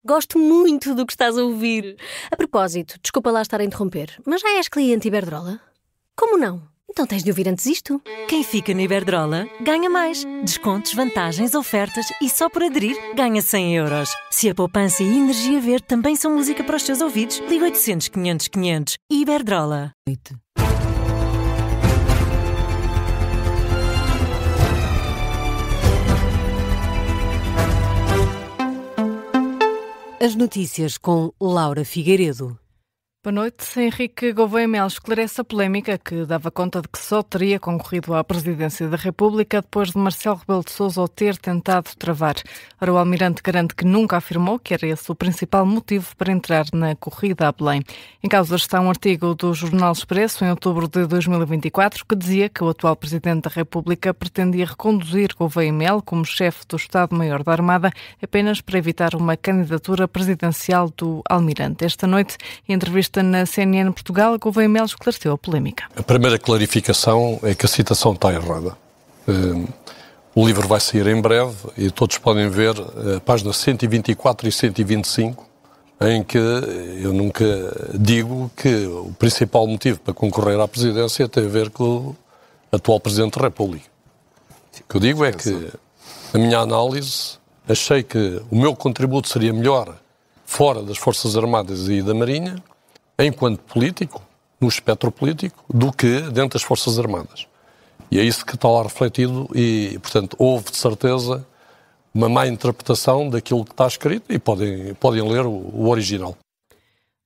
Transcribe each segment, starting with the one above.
Gosto muito do que estás a ouvir. A propósito, desculpa lá estar a interromper, mas já és cliente Iberdrola? Como não? Então tens de ouvir antes isto. Quem fica na Iberdrola ganha mais. Descontos, vantagens, ofertas e só por aderir ganha 100 euros. Se a poupança e a energia verde também são música para os teus ouvidos, liga 800 500 500. Iberdrola. As notícias com Laura Figueiredo. Boa noite. Henrique Gouveia Melo esclarece a polémica que dava conta de que só teria concorrido à presidência da República depois de Marcelo Rebelo de Sousa o ter tentado travar. Ora, o almirante garante que nunca afirmou que era esse o principal motivo para entrar na corrida a Belém. Em causa está um artigo do Jornal Expresso, em outubro de 2024, que dizia que o atual presidente da República pretendia reconduzir Gouveia Melo como chefe do Estado-Maior da Armada apenas para evitar uma candidatura presidencial do almirante. Esta noite, em entrevista na CNN Portugal, Gouveia Melo esclareceu a polémica. A primeira clarificação é que a citação está errada. O livro vai sair em breve e todos podem ver a página 124 e 125, em que eu nunca digo que o principal motivo para concorrer à presidência tem a ver com o atual Presidente da República. O que eu digo é que, na minha análise, achei que o meu contributo seria melhor fora das Forças Armadas e da Marinha, enquanto político, no espectro político, do que dentro das Forças Armadas. E é isso que está lá refletido e, portanto, houve de certeza uma má interpretação daquilo que está escrito e podem ler o original.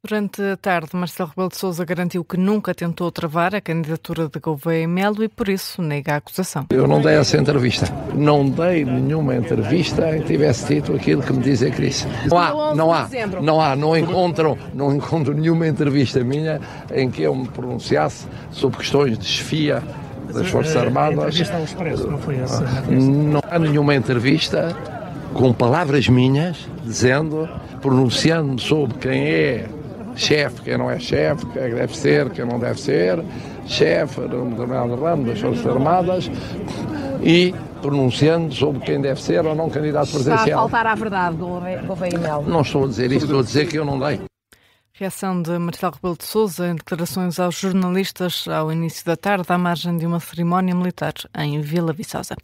Durante a tarde, Marcelo Rebelo de Sousa garantiu que nunca tentou travar a candidatura de Gouveia Melo e, por isso, nega a acusação. Eu não dei essa entrevista. Não dei nenhuma entrevista em que tivesse dito aquilo que me dizem que disse. Não encontro nenhuma entrevista minha em que eu me pronunciasse sobre questões de chefia das Forças Armadas. A entrevista ao Expresso, não foi essa? Não há nenhuma entrevista com palavras minhas pronunciando-me sobre quem é chefe, quem não é chefe, quem deve ser, quem não deve ser, chefe de um determinado ramo das Forças Armadas e pronunciando sobre quem deve ser ou não candidato presidencial. Está a faltar à verdade, Gouveia Melo. Não estou a dizer isso, estou a dizer que eu não dei. Reação de Marcelo Rebelo de Sousa em declarações aos jornalistas ao início da tarde, à margem de uma cerimónia militar em Vila Viçosa.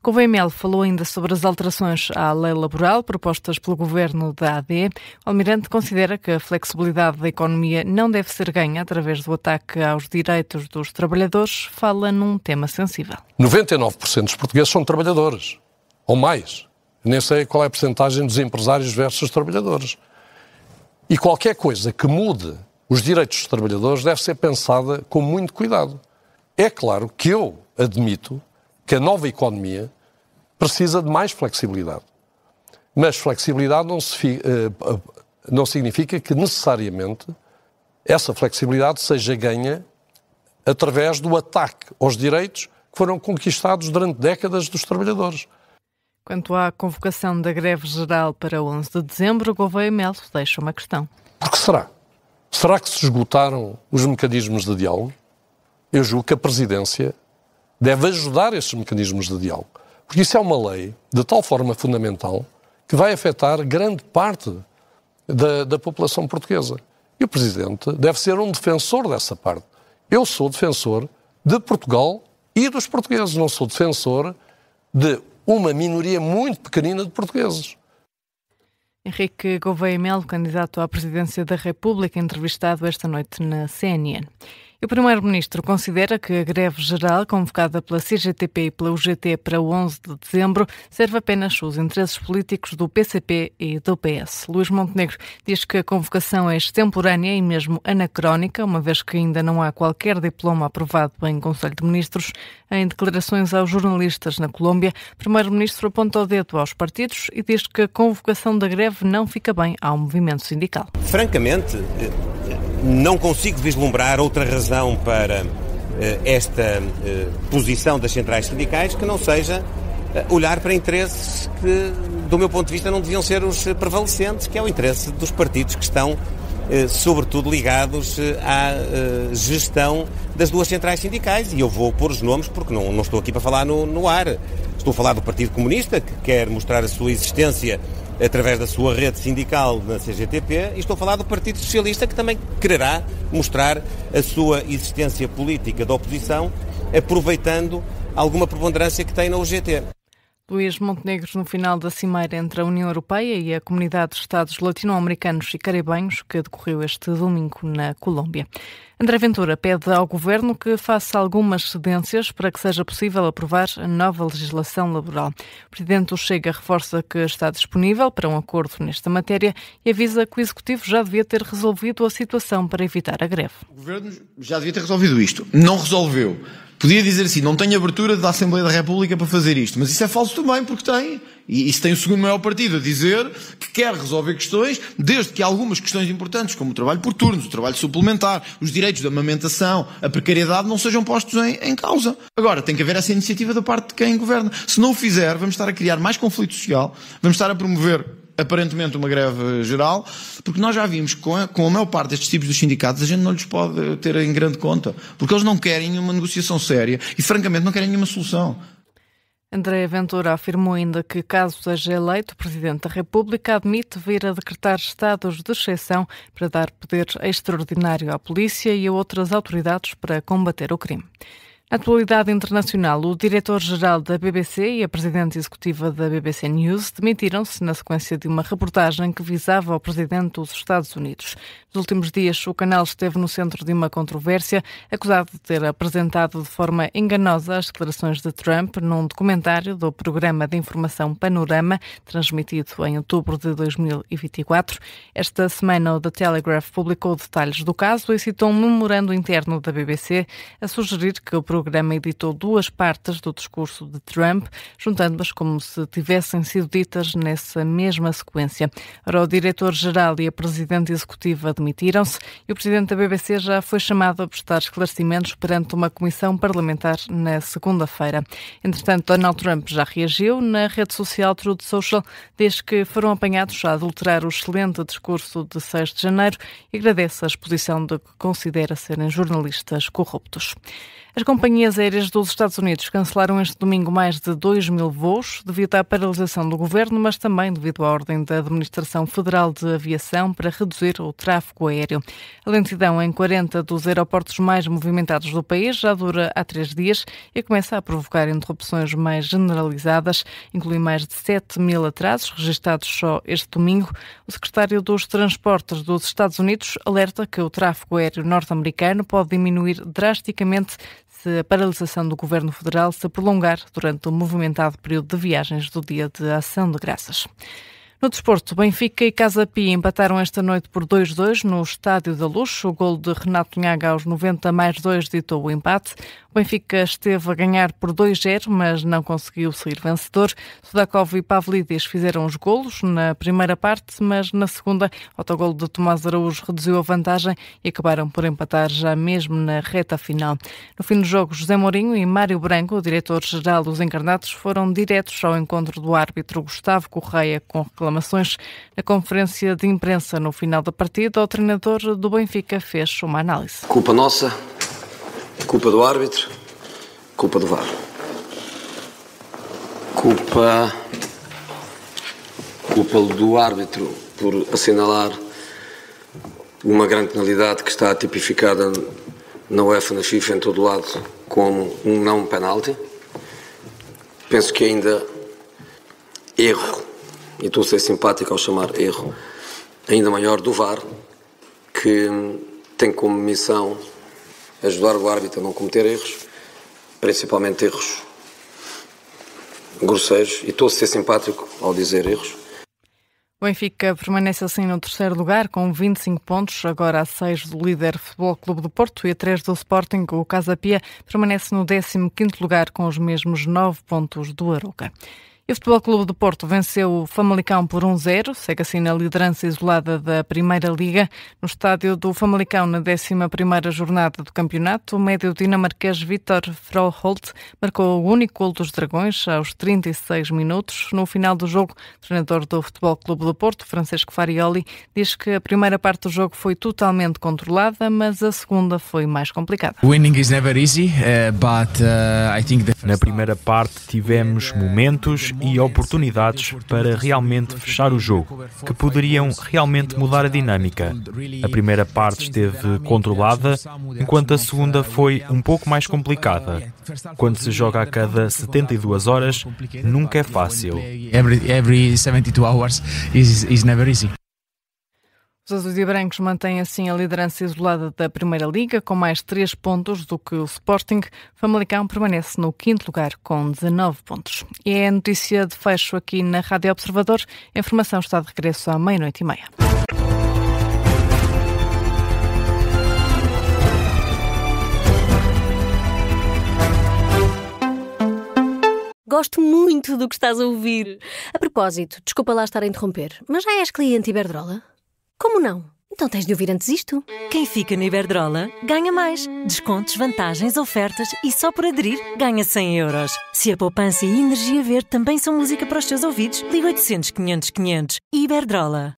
Gouveia Melo falou ainda sobre as alterações à lei laboral propostas pelo governo da AD. O almirante considera que a flexibilidade da economia não deve ser ganha através do ataque aos direitos dos trabalhadores. Fala num tema sensível. 99% dos portugueses são trabalhadores, ou mais. Nem sei qual é a percentagem dos empresários versus trabalhadores. E qualquer coisa que mude os direitos dos trabalhadores deve ser pensada com muito cuidado. É claro que eu admito que a nova economia precisa de mais flexibilidade. Mas flexibilidade não significa que necessariamente essa flexibilidade seja ganha através do ataque aos direitos que foram conquistados durante décadas dos trabalhadores. Quanto à convocação da greve geral para 11 de dezembro, Gouveia Melo deixa uma questão. Por que será? Será que se esgotaram os mecanismos de diálogo? Eu julgo que a Presidência deve ajudar estes mecanismos de diálogo. Porque isso é uma lei de tal forma fundamental que vai afetar grande parte da população portuguesa. E o Presidente deve ser um defensor dessa parte. Eu sou defensor de Portugal e dos portugueses, não sou defensor de uma minoria muito pequenina de portugueses. Henrique Gouveia Melo, candidato à presidência da República, entrevistado esta noite na CNN. O Primeiro-Ministro considera que a greve geral convocada pela CGTP e pela UGT para o 11 de dezembro serve apenas os interesses políticos do PCP e do PS. Luís Montenegro diz que a convocação é extemporânea e mesmo anacrónica, uma vez que ainda não há qualquer diploma aprovado em Conselho de Ministros. Em declarações aos jornalistas na Colômbia, o Primeiro-Ministro aponta o dedo aos partidos e diz que a convocação da greve não fica bem ao movimento sindical. Francamente, não consigo vislumbrar outra razão para esta posição das centrais sindicais que não seja olhar para interesses que, do meu ponto de vista, não deviam ser os prevalecentes, que é o interesse dos partidos que estão, sobretudo, ligados à gestão das duas centrais sindicais. E eu vou pôr os nomes porque não estou aqui para falar no ar. Estou a falar do Partido Comunista, que quer mostrar a sua existência através da sua rede sindical na CGTP, e estou a falar do Partido Socialista, que também quererá mostrar a sua existência política da oposição, aproveitando alguma preponderância que tem na UGT. Luís Montenegro, no final da cimeira entre a União Europeia e a Comunidade de Estados Latino-Americanos e Caribenhos, que decorreu este domingo na Colômbia. André Ventura pede ao Governo que faça algumas cedências para que seja possível aprovar a nova legislação laboral. O Presidente do Chega reforça que está disponível para um acordo nesta matéria e avisa que o Executivo já devia ter resolvido a situação para evitar a greve. O Governo já devia ter resolvido isto. Não resolveu. Podia dizer assim, não tenho abertura da Assembleia da República para fazer isto, mas isso é falso também, porque tem. E isso tem o segundo maior partido a dizer que quer resolver questões, desde que algumas questões importantes, como o trabalho por turnos, o trabalho suplementar, os direitos de amamentação, a precariedade, não sejam postos em causa. Agora, tem que haver essa iniciativa da parte de quem governa. Se não o fizer, vamos estar a criar mais conflito social, vamos estar a promover aparentemente uma greve geral, porque nós já vimos que com a maior parte destes tipos dos sindicatos a gente não lhes pode ter em grande conta, porque eles não querem nenhuma negociação séria e francamente não querem nenhuma solução. André Ventura afirmou ainda que, caso seja eleito, o Presidente da República admite vir a decretar estados de exceção para dar poder extraordinário à polícia e a outras autoridades para combater o crime. Na atualidade internacional, o diretor-geral da BBC e a presidente executiva da BBC News demitiram-se na sequência de uma reportagem que visava o presidente dos Estados Unidos. Nos últimos dias, o canal esteve no centro de uma controvérsia, acusado de ter apresentado de forma enganosa as declarações de Trump num documentário do programa de informação Panorama, transmitido em outubro de 2024. Esta semana, o The Telegraph publicou detalhes do caso e citou um memorando interno da BBC a sugerir que o programa editou duas partes do discurso de Trump, juntando-as como se tivessem sido ditas nessa mesma sequência. Ora, o diretor-geral e a presidente executiva demitiram-se e o presidente da BBC já foi chamado a prestar esclarecimentos perante uma comissão parlamentar na segunda-feira. Entretanto, Donald Trump já reagiu na rede social Truth Social, desde que foram apanhados a adulterar o excelente discurso de 6 de janeiro e agradece a exposição de que considera serem jornalistas corruptos. As companhias aéreas dos Estados Unidos cancelaram este domingo mais de 2.000 voos devido à paralisação do governo, mas também devido à ordem da Administração Federal de Aviação para reduzir o tráfego aéreo. A lentidão em 40 dos aeroportos mais movimentados do país já dura há 3 dias e começa a provocar interrupções mais generalizadas, inclui mais de 7.000 atrasos registados só este domingo. O secretário dos Transportes dos Estados Unidos alerta que o tráfego aéreo norte-americano pode diminuir drasticamente se a paralisação do Governo Federal se prolongar durante o movimentado período de viagens do Dia de Ação de Graças. No desporto, Benfica e Casa Pia empataram esta noite por 2-2 no Estádio da Luz. O gol de Renato Nhaga aos 90+2 ditou o empate. O Benfica esteve a ganhar por 2-0, mas não conseguiu sair vencedor. Sudakov e Pavlidis fizeram os golos na primeira parte, mas na segunda, o autogolo de Tomás Araújo reduziu a vantagem e acabaram por empatar já mesmo na reta final. No fim do jogo, José Mourinho e Mário Branco, o diretor-geral dos Encarnados, foram diretos ao encontro do árbitro Gustavo Correia com reclamações. Na conferência de imprensa no final da partida, o treinador do Benfica fez uma análise. Culpa nossa, culpa do árbitro, culpa do VAR. Culpa do árbitro por assinalar uma grande penalidade que está tipificada na UEFA, na FIFA, em todo lado, como um não penalti. Penso que ainda erro, e estou a ser simpático ao chamar erro, ainda maior do VAR, que tem como missão ajudar o árbitro a não cometer erros, principalmente erros grosseiros, e estou a ser simpático ao dizer erros. O Benfica permanece assim no terceiro lugar, com 25 pontos, agora a 6 do líder Futebol Clube do Porto e a 3 do Sporting. O Casa Pia permanece no 15º lugar, com os mesmos 9 pontos do Arouca. E o Futebol Clube do Porto venceu o Famalicão por 1-0, segue assim na liderança isolada da Primeira Liga. No estádio do Famalicão, na 11ª jornada do campeonato, o médio dinamarquês Vitor Froholt marcou o único gol dos Dragões aos 36 minutos. No final do jogo, o treinador do Futebol Clube do Porto, Francesco Farioli, diz que a primeira parte do jogo foi totalmente controlada, mas a segunda foi mais complicada. Na primeira parte tivemos momentos e oportunidades para realmente fechar o jogo, que poderiam realmente mudar a dinâmica. A primeira parte esteve controlada, enquanto a segunda foi um pouco mais complicada. Quando se joga a cada 72 horas, nunca é fácil. Every 72 hours is never easy. Os azuis e brancos mantêm assim a liderança isolada da Primeira Liga, com mais 3 pontos do que o Sporting. Famalicão permanece no 5º lugar, com 19 pontos. E é a notícia de fecho aqui na Rádio Observador. A informação está de regresso à 00:30. Gosto muito do que estás a ouvir. A propósito, desculpa lá estar a interromper, mas já és cliente Iberdrola? Como não? Então tens de ouvir antes isto. Quem fica na Iberdrola ganha mais. Descontos, vantagens, ofertas e só por aderir ganha 100 euros. Se a poupança e a energia verde também são música para os teus ouvidos, liga 800 500 500. Iberdrola.